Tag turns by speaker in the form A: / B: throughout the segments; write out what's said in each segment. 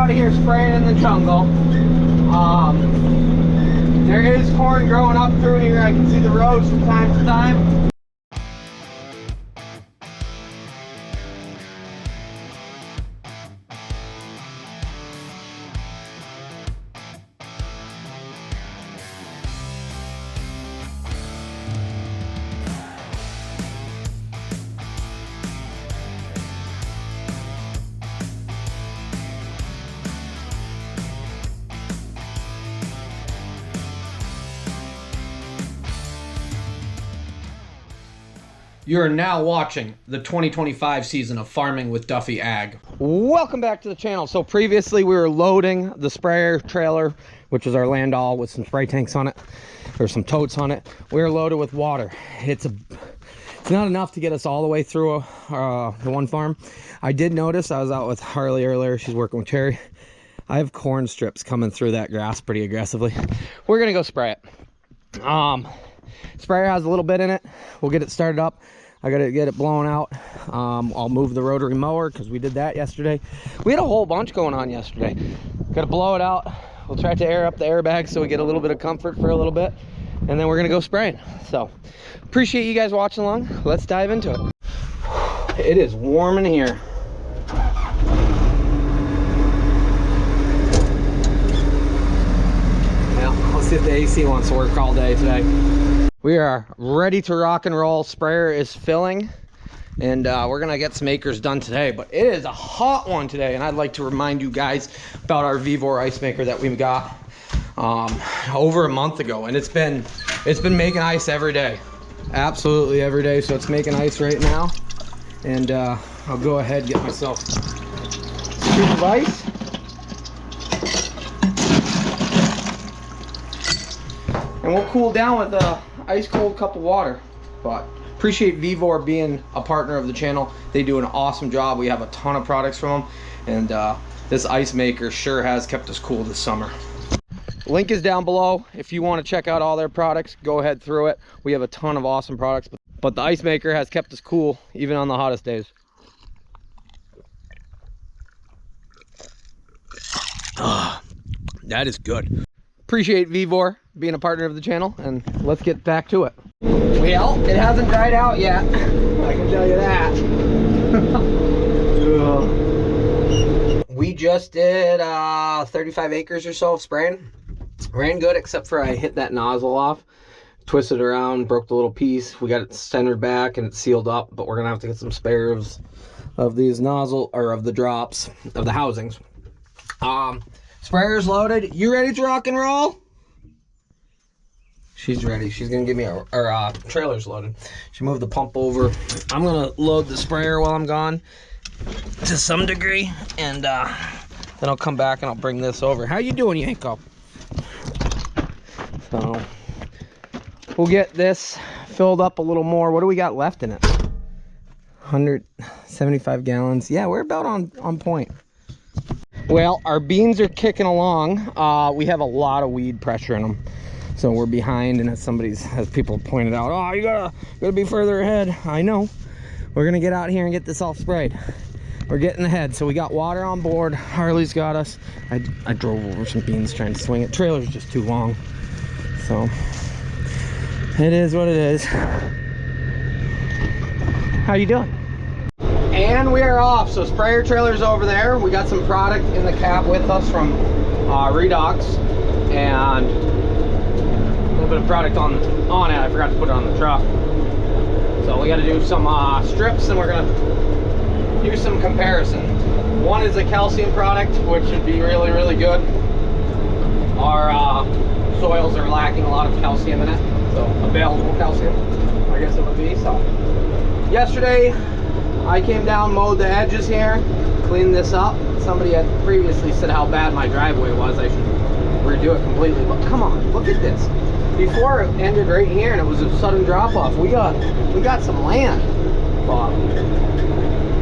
A: out of here spraying in the jungle. There is corn growing up through here. I can see the rows from time to time.
B: You are now watching the 2025 season of Farming with Duffy Ag.
A: Welcome back to the channel. So previously we were loading the sprayer trailer, which is our landau with some spray tanks on it, or some totes on it. We were loaded with water. It's not enough to get us all the way through the one farm. I did notice, I was out with Harley earlier, she's working with Terry. I have corn strips coming through that grass pretty aggressively. We're gonna go spray it. Sprayer has a little bit in it. We'll get it started up. I gotta get it blown out. I'll move the rotary mower because we did that yesterday. We had a whole bunch going on yesterday. Gotta blow it out. We'll try to air up the airbag so we get a little bit of comfort for a little bit, and then we're gonna go spraying. So appreciate you guys watching along. Let's dive into it. It is warm in here. Yeah, let's see if the AC wants to work all day today. We are ready to rock and roll. Sprayer is filling, and we're gonna get some acres done today, but it is a hot one today. And I'd like to remind you guys about our Vivore ice maker that we got over a month ago, and it's been making ice every day, absolutely every day. So it's making ice right now, and I'll go ahead and get myself a scoop of ice. And we'll cool down with a ice cold cup of water. But appreciate Vivore being a partner of the channel. They do an awesome job. We have a ton of products from them, and this ice maker sure has kept us cool this summer. Link is down below. If you want to check out all their products, go ahead through it. We have a ton of awesome products, but the ice maker has kept us cool even on the hottest days. That is good. Appreciate Vivore being a partner of the channel, and let's get back to it. Well, it hasn't dried out yet, I can tell you that. We just did 35 acres or so of spraying. Ran good, except for I hit that nozzle off, twisted around, broke the little piece. We got it centered back and it's sealed up, but we're gonna have to get some spares of these nozzle, or of the drops of the housings. Sprayer's loaded. You ready to rock and roll? She's ready. She's gonna give me our trailer's loaded. She moved the pump over. I'm gonna load the sprayer while I'm gone to some degree, and then I'll come back and I'll bring this over. How you doing, Yanko? So we'll get this filled up a little more. What do we got left in it? 175 gallons. Yeah, we're about on point. Well, our beans are kicking along. We have a lot of weed pressure in them, so we're behind. And as people pointed out, oh, you gotta be further ahead. I know. We're gonna get out here and get this all sprayed. We're getting ahead. So we got water on board. Harley's got us. I drove over some beans trying to swing it. Trailer's just too long, so it is what it is. How you doing? And we are off. So sprayer trailer's over there. We got some product in the cab with us from Redox, and a little bit of product on it. I forgot to put it on the truck. So we got to do some strips, and we're gonna do some comparison. One is a calcium product, which should be really, really good. Our soils are lacking a lot of calcium in it, so available calcium, I guess it would be. So yesterday I came down, mowed the edges here, cleaned this up. Somebody had previously said how bad my driveway was. I should redo it completely, but come on, look at this. Before it ended right here and it was a sudden drop off. We got some land. But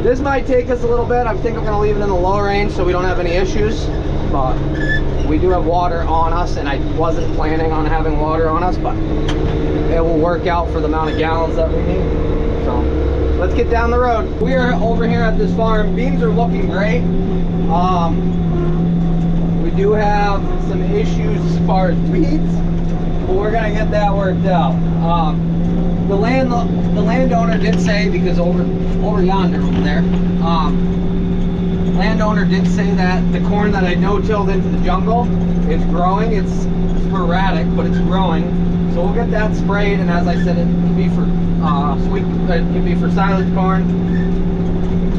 A: this might take us a little bit. I think I'm gonna leave it in the low range so we don't have any issues. But we do have water on us, and I wasn't planning on having water on us, but it will work out for the amount of gallons that we need. So let's get down the road. We are over here at this farm. Beans are looking great. do have some issues as far as weeds, but we're gonna get that worked out. The landowner did say, because over yonder over there, landowner did say that the corn that I no-tilled into the jungle is growing. It's sporadic, but it's growing. So we'll get that sprayed, and as I said, it can be for it can be for silage corn.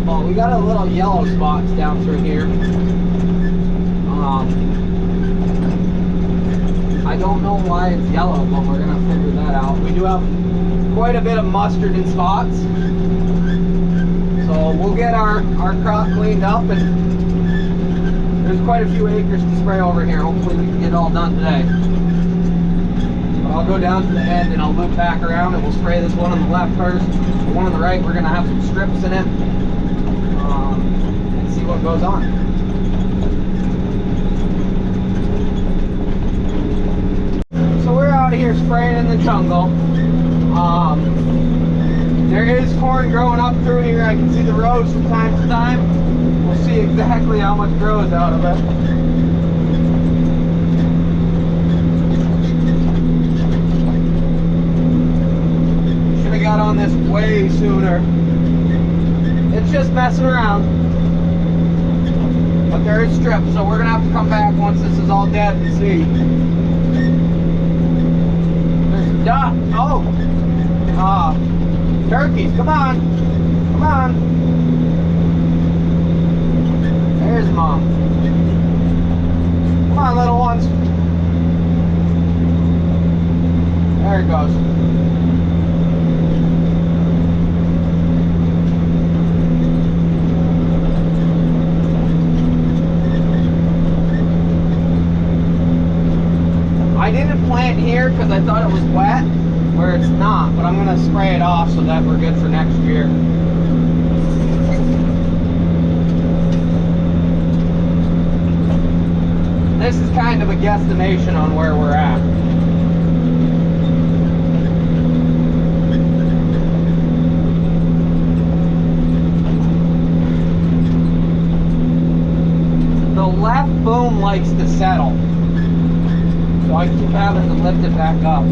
A: Oh, we got a little yellow spots down through here. I don't know why it's yellow, but we're gonna figure that out. We do have quite a bit of mustard in spots, so we'll get our crop cleaned up, and there's quite a few acres to spray over here. Hopefully we can get it all done today. But I'll go down to the end and I'll loop back around, and we'll spray this one on the left first. The one on the right, we're gonna have some strips in it, and see what goes on. So we're out here spraying in the jungle. There is corn growing up through here. I can see the rows from time to time. We'll see exactly how much grows out of it. Should have got on this way sooner. It's just messing around. But there is strips, so we're gonna have to come back once this is all dead and see. Turkeys, come on. Come on. There's Mom. Come on, little ones. There it goes. I didn't plant here because I thought it was wet, where it's not, but I'm going to spray it off so that we're good for next year. This is kind of a guesstimation on where we're at. The left boom likes to settle, so I keep having to lift it back up.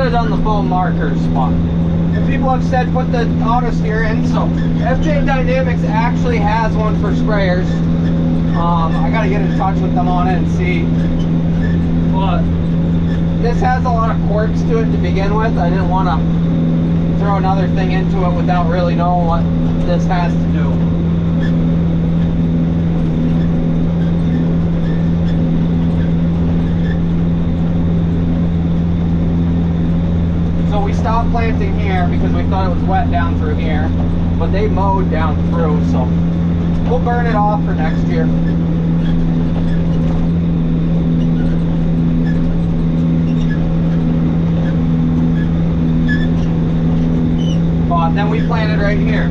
A: On the full marker spot. And people have said put the auto steer in, so FJ Dynamics actually has one for sprayers. I gotta get in touch with them on it and see. But this has a lot of quirks to it to begin with. I didn't want to throw another thing into it without really knowing what this has to do. We stopped planting here because we thought it was wet down through here, but they mowed down through, so we'll burn it off for next year. But then we planted right here.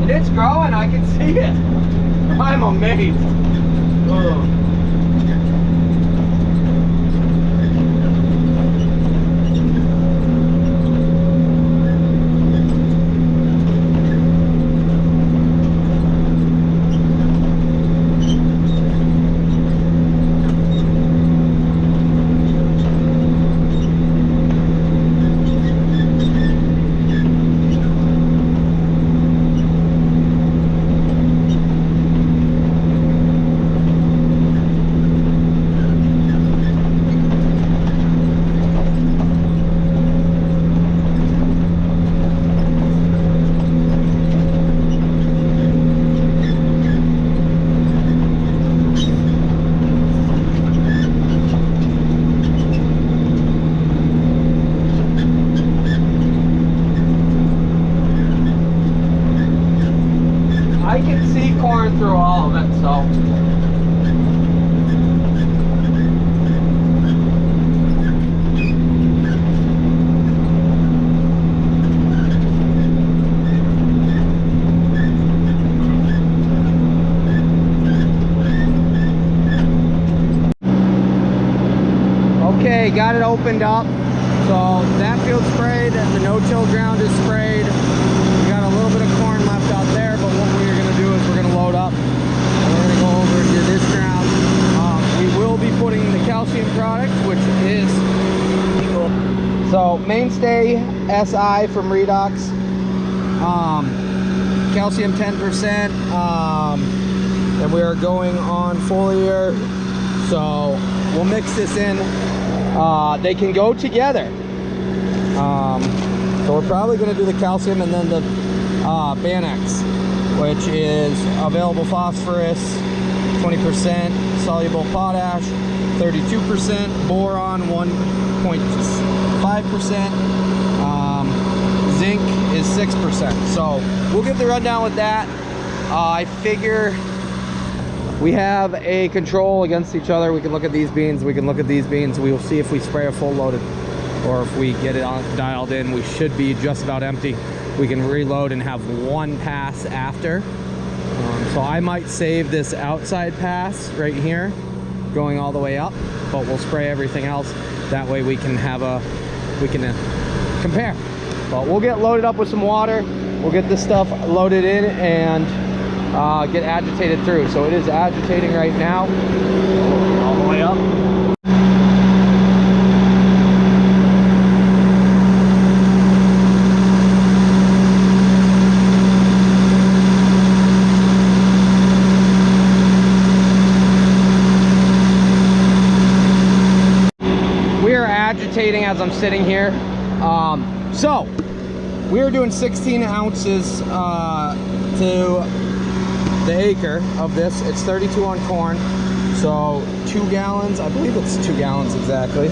A: And it's growing, I can see it. I'm amazed. Oh. I can see corn through all of it, so. Okay, got it opened up. So that field sprayed, the no-till ground is sprayed. We got a little bit of corn left out there, but what we're gonna do is we're gonna load up and we're gonna go over to this ground. We will be putting the calcium product, which is legal. So Mainstay SI from Redox, calcium 10%, and we are going on foliar. So we'll mix this in. They can go together. So we're probably going to do the calcium and then the Banex, which is available phosphorus, 20%, soluble potash, 32%, boron, 1.5%, zinc is 6%. So we'll get the rundown with that. I figure we have a control against each other. We can look at these beans, we can look at these beans. We will see if we spray a full loaded or if we get it on dialed in. We should be just about empty. We can reload and have one pass after. So I might save this outside pass right here going all the way up, but we'll spray everything else. That way we can have compare. But we'll get loaded up with some water. We'll get this stuff loaded in and get agitated through. So it is agitating right now, all the way up. We are agitating as I'm sitting here. So we are doing 16 ounces to the acre of this. It's 32 on corn, so 2 gallons. I believe it's 2 gallons exactly.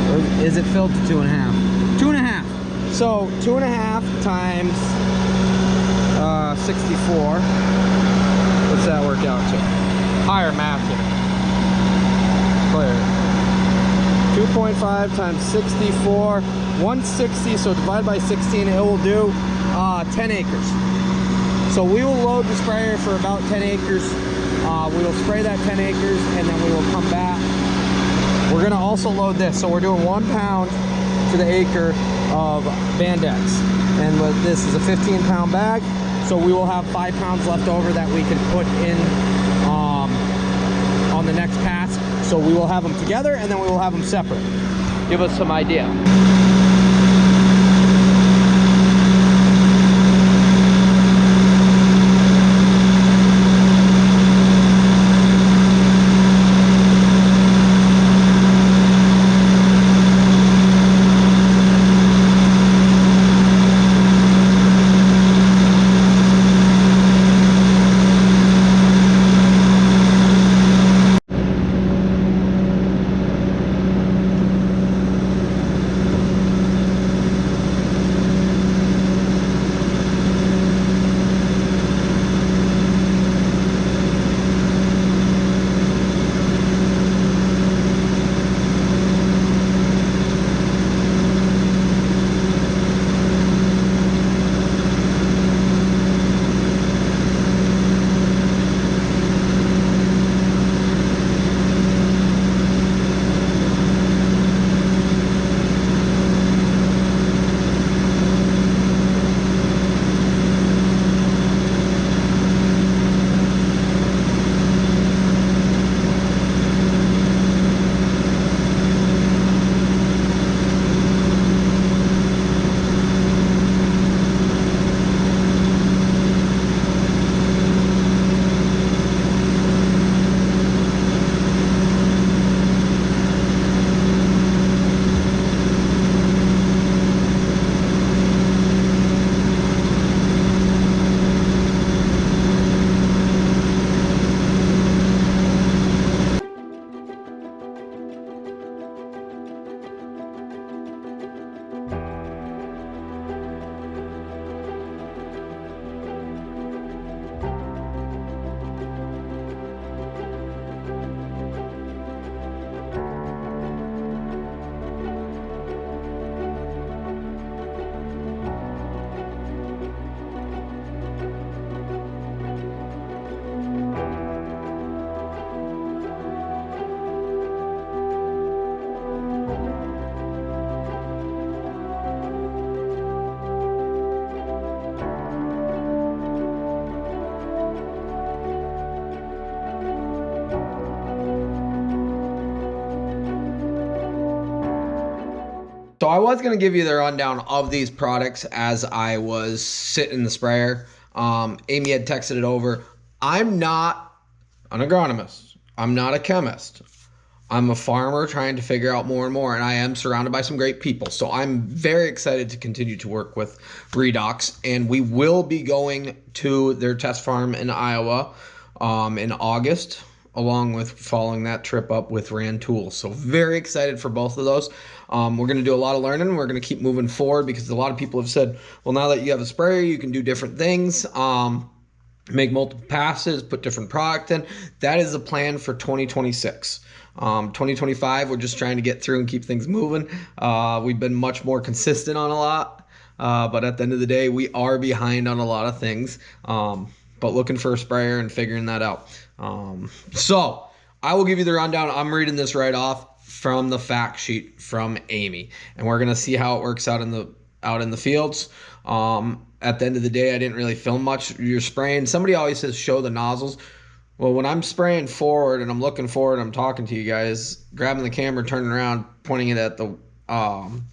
A: Or is it filled to 2.5? 2.5. So 2.5 times 64. What's that work out to? Higher math here. Clear. 2.5 times 64, 160. So divide by 16, it will do 10 acres. So we will load the sprayer for about 10 acres. We will spray that 10 acres and then we will come back. We're gonna also load this. So we're doing 1 pound to the acre of Bandex. And this is a 15-pound bag. So we will have 5 pounds left over that we can put in on the next pass. So we will have them together and then we will have them separate. Give us some idea.
B: So I was going to give you the rundown of these products as I was sitting in the sprayer. Amy had texted it over. I'm not an agronomist. I'm not a chemist. I'm a farmer trying to figure out more and more, and I am surrounded by some great people. So I'm very excited to continue to work with Redox, and we will be going to their test farm in Iowa in August, along with following that trip up with Rand Tools. So very excited for both of those. We're going to do a lot of learning. We're going to keep moving forward because a lot of people have said, well, now that you have a sprayer, you can do different things. Make multiple passes, put different product in. That is the plan for 2026. 2025, we're just trying to get through and keep things moving. We've been much more consistent on a lot, but at the end of the day, we are behind on a lot of things. But looking for a sprayer and figuring that out. So I will give you the rundown. I'm reading this right off from the fact sheet from Amy, and we're gonna see how it works out in the fields. At the end of the day, I didn't really film much. You're spraying. Somebody always says show the nozzles. Well, when I'm spraying forward and I'm looking forward, I'm talking to you guys, grabbing the camera, turning around, pointing it at the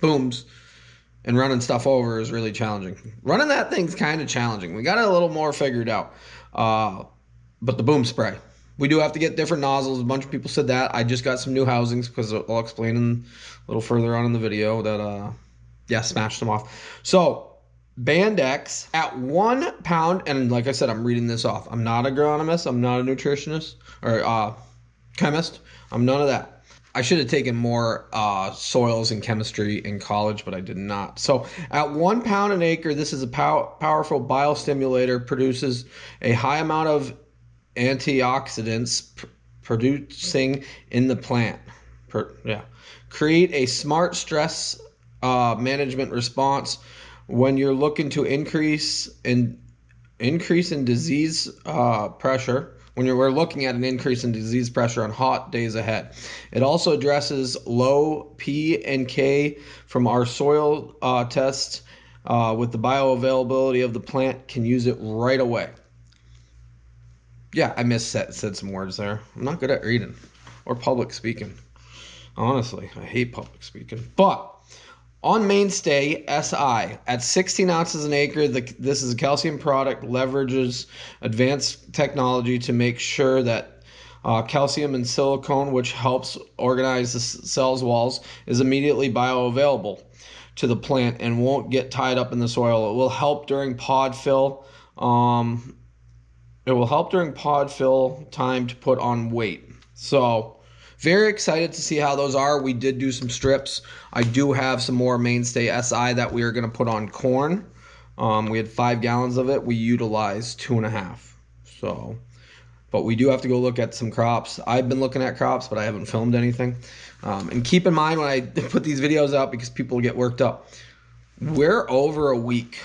B: booms, and running stuff over is really challenging. Running that thing's kind of challenging. We got it a little more figured out. But the boom spray, we do have to get different nozzles. A bunch of people said that. I just got some new housings because I'll explain a little further on in the video that, smashed them off. So, Bandex at 1 pound, and like I said, I'm reading this off. I'm not an agronomist. I'm not a nutritionist or chemist. I'm none of that. I should have taken more soils and chemistry in college, but I did not. So at 1 pound an acre, this is a powerful biostimulator, produces a high amount of antioxidants producing in the plant. Create a smart stress management response when you're looking to increase in disease pressure. We're looking at an increase in disease pressure on hot days ahead. It also addresses low P and K from our soil tests with the bioavailability of the plant. Can use it right away. Yeah, I said some words there. I'm not good at reading or public speaking. Honestly, I hate public speaking. But on Mainstay SI at 16 ounces an acre, this is a calcium product, leverages advanced technology to make sure that calcium and silicone, which helps organize the cell's walls, is immediately bioavailable to the plant and won't get tied up in the soil. It will help during pod fill. It will help during pod fill time to put on weight. So very excited to see how those are. We did do some strips. I do have some more Mainstay SI that we are going to put on corn. We had 5 gallons of it. We utilized 2.5. So, but we do have to go look at some crops. I've been looking at crops, but I haven't filmed anything. And keep in mind when I put these videos out, because people get worked up, we're over a week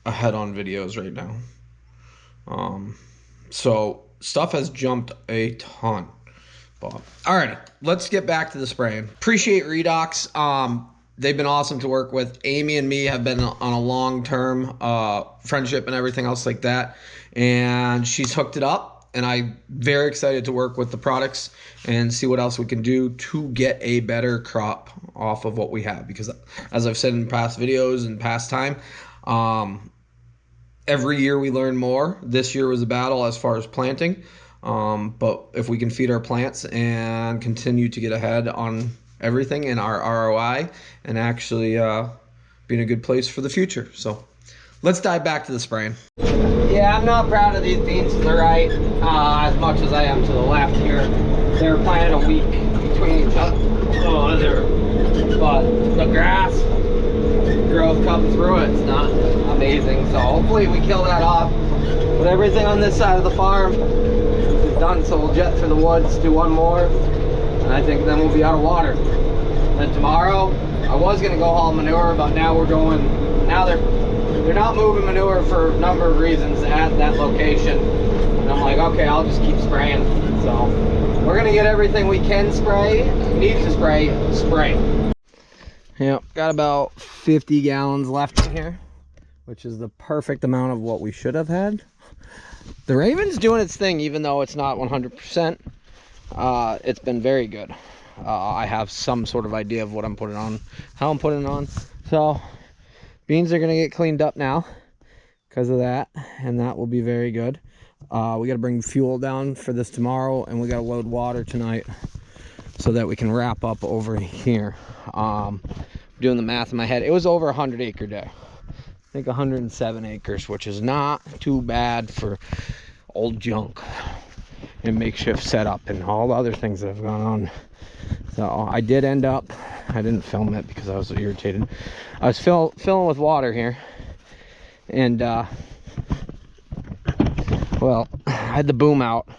B: ahead on videos right now. So stuff has jumped a ton. But alrighty, let's get back to the spraying. Appreciate Redox. They've been awesome to work with. Amy and me have been on a long-term friendship and everything else like that. And she's hooked it up. And I'm very excited to work with the products and see what else we can do to get a better crop off of what we have. Because as I've said in past videos and past time, every year we learn more. This year was a battle as far as planting. But if we can feed our plants and continue to get ahead on everything in our ROI and actually be in a good place for the future. So let's dive back to the spraying.
A: Yeah, I'm not proud of these beans to the right as much as I am to the left here. They're planted a week between each other. But the grass growth comes through it. It's not amazing. So hopefully we kill that off. With everything on this side of the farm done, so we'll jet through the woods, do one more, and I think then we'll be out of water. Then tomorrow, I was gonna go haul manure, but now they're not moving manure for a number of reasons at that location. And I'm like, okay, I'll just keep spraying. So we're gonna get everything we can spray, need to spray. Yep, got about 50 gallons left in here, which is the perfect amount of what we should have had. The Raven's doing its thing, even though it's not 100%. It's been very good.
B: I have some sort of idea of what I'm putting on, how I'm putting it on. So beans are gonna get cleaned up now because of that, and that will be very good. We got to bring fuel down for this tomorrow, and we got to load water tonight so that we can wrap up over here. Doing the math in my head, it was over 100 acre day. I think 107 acres, which is not too bad for old junk and makeshift setup and all the other things that have gone on. So I did end up, I didn't film it because I was irritated. I was filling with water here, and well, I had the boom out,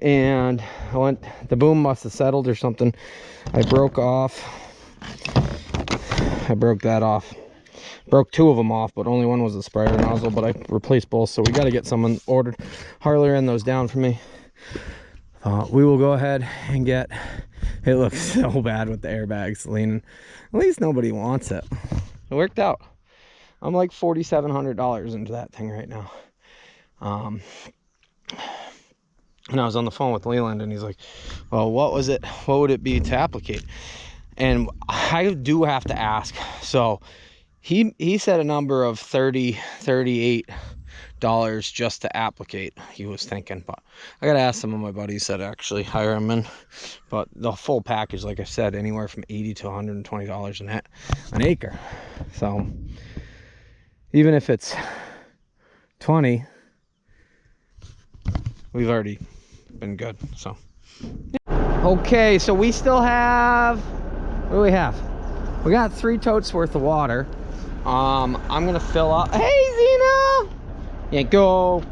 B: and the boom must have settled or something. I broke that off. Broke two of them off, but only one was the sprayer nozzle, but I replaced both, so we got to get someone ordered. Harley ran those down for me. We will go ahead and get, it looks so bad with the airbags leaning. At least nobody wants it. It worked out. I'm like $4,700 into that thing right now. And I was on the phone with Leland, and he's like, well, what would it be to applicate? And I do have to ask. So he said a number of $38 just to applicate, he was thinking, but I gotta ask some of my buddies that actually hire him in. But the full package, like I said, anywhere from $80 to $120 an acre. So even if it's 20, we've already been good. So okay, so we still have, what do we have? We got 3 totes worth of water. I'm gonna fill up. Hey, Zena! Yeah, go.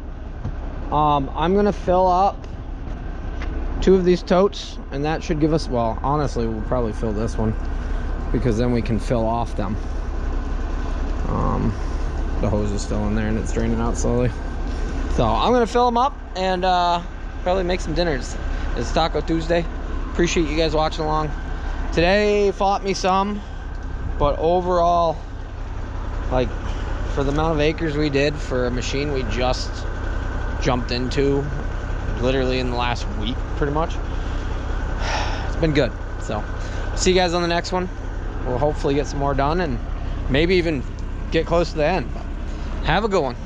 B: I'm gonna fill up 2 of these totes, and that should give us, well, honestly, we'll probably fill this one because then we can fill off them. The hose is still in there and it's draining out slowly. So I'm gonna fill them up and probably make some dinners. It's Taco Tuesday. Appreciate you guys watching along. Today fought me some, but overall, like, for the amount of acres we did for a machine we just jumped into literally in the last week, pretty much, it's been good. So see you guys on the next one. We'll hopefully get some more done and maybe even get close to the end. But have a good one.